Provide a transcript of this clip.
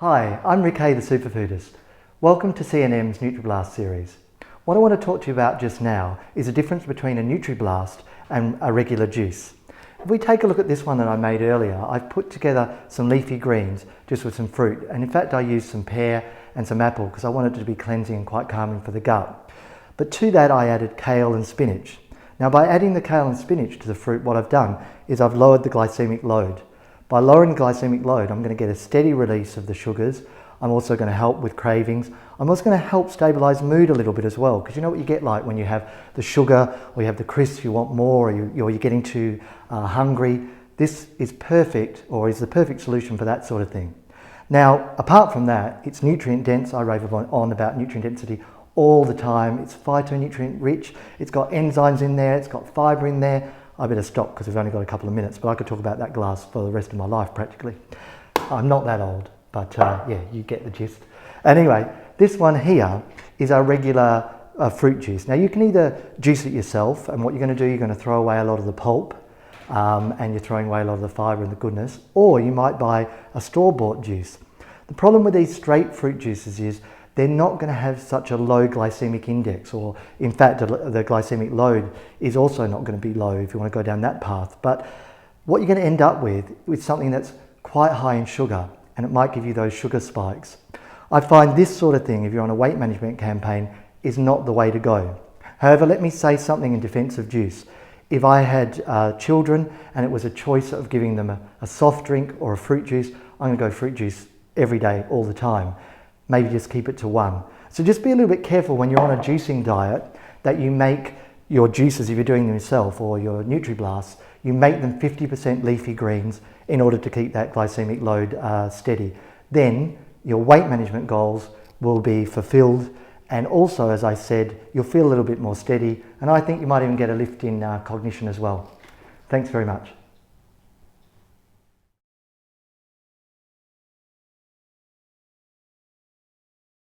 Hi, I'm Rick Hay, the Superfoodist. Welcome to CNM's Nutriblast series. What I want to talk to you about just now is the difference between a Nutriblast and a regular juice. If we take a look at this one that I made earlier, I've put together some leafy greens just with some fruit, and in fact I used some pear and some apple because I wanted it to be cleansing and quite calming for the gut. But to that I added kale and spinach. Now by adding the kale and spinach to the fruit, what I've done is I've lowered the glycemic load. By lowering the glycemic load, I'm going to get a steady release of the sugars. I'm also going to help with cravings. I'm also going to help stabilize mood a little bit as well, because you know what you get like when you have the sugar or you have the crisps, you want more, or you're getting too hungry. This is perfect, or is the perfect solution for that sort of thing. Now, apart from that, it's nutrient dense. I rave on about nutrient density all the time. It's phytonutrient rich. It's got enzymes in there. It's got fiber in there. I better stop because we've only got a couple of minutes, but I could talk about that glass for the rest of my life practically. I'm not that old, but yeah, you get the gist. Anyway, this one here is our regular fruit juice. Now you can either juice it yourself, and what you're going to do, you're going to throw away a lot of the pulp and you're throwing away a lot of the fiber and the goodness, or you might buy a store-bought juice. The problem with these straight fruit juices is they're not going to have such a low glycemic index, or in fact the glycemic load is also not going to be low if you want to go down that path. But what you're going to end up with something that's quite high in sugar, and it might give you those sugar spikes. I find this sort of thing, if you're on a weight management campaign, is not the way to go. However, let me say something in defense of juice. If I had children and it was a choice of giving them a soft drink or a fruit juice, I'm going to go fruit juice every day, all the time. Maybe just keep it to one. So just be a little bit careful when you're on a juicing diet that you make your juices, if you're doing them yourself, or your Nutriblasts, you make them 50% leafy greens in order to keep that glycemic load steady. Then your weight management goals will be fulfilled, and also, as I said, you'll feel a little bit more steady, and I think you might even get a lift in cognition as well. Thanks very much.